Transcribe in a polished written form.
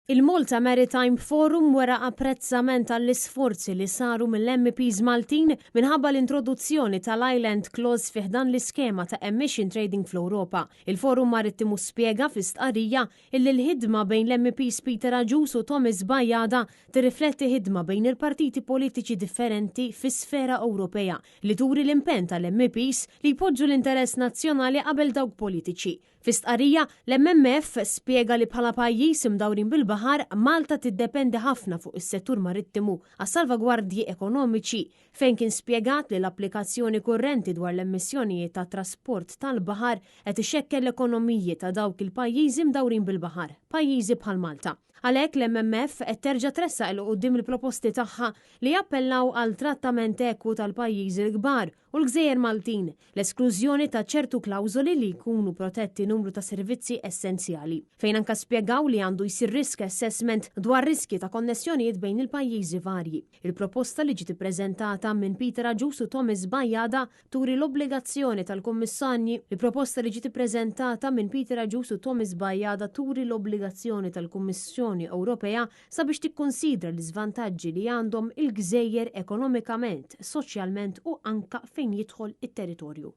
Il-Malta Maritime Forum wera apprezzament għall-isforzi li saru mill-MPs Maltin minħabba l-introduzzjoni tal-Island Clause fiħdan l-iskema ta' Emission Trading fl-Ewropa. Il-Forum Marittimu spjega fl-istqarrija illi l-ħidma bejn l-MPs Peter Agius u Thomas Bajada tirrifletti ħidma bejn il-partiti politiċi differenti fis-sfera Ewropea li turi l-impenn tal-MPs li jpoġġu l-interess nazzjonali qabel dawk politiċi. Fl-istqarrija l-MMF spjega li bħala pajjiż imdawrin bil-baħar Malta tiddependi ħafna fuq is-settur marittimu għas-salvagwardji ekonomiċi fejn kien spjegat li l-applikazzjoni kurrenti dwar l-emissjonijiet ta' trasport tal-baħar qed ixekkel l-ekonomiji ta' dawk il-pajjiżi mdawrin bil-baħar, pajjiżi bħal Malta. Għalhekk l-MMF qed terġa' tressaq il quddiem il-proposti tagħha li jappellaw għal trattament ekwu tal-pajjiżi l-kbar u l-Gżejjer Maltin, l-esklużjoni ta' ċertu klawżoli li jkunu protetti numru ta' servizzi essenzjali. Fejn anka spjegaw li għandu jsir risk assessment dwar riski ta' konnessjonijiet bejn il-pajjiżi varji. Il-proposta li ġiet ippreżentata minn Peter Agius u Thomas Bajada turi l-obbligazzjoni tal-Kummissarji. Il-proposta li ġiet ippreżentata minn Peter Agius u Thomas Bajada turi l-obbligazzjoni tal-Kummissjoni Ewropea sabiex tikkonsidra l-iżvantaġġi li għandhom il-Gżejjer ekonomikament, soċjalment u anka fejn jidħol it-territorju.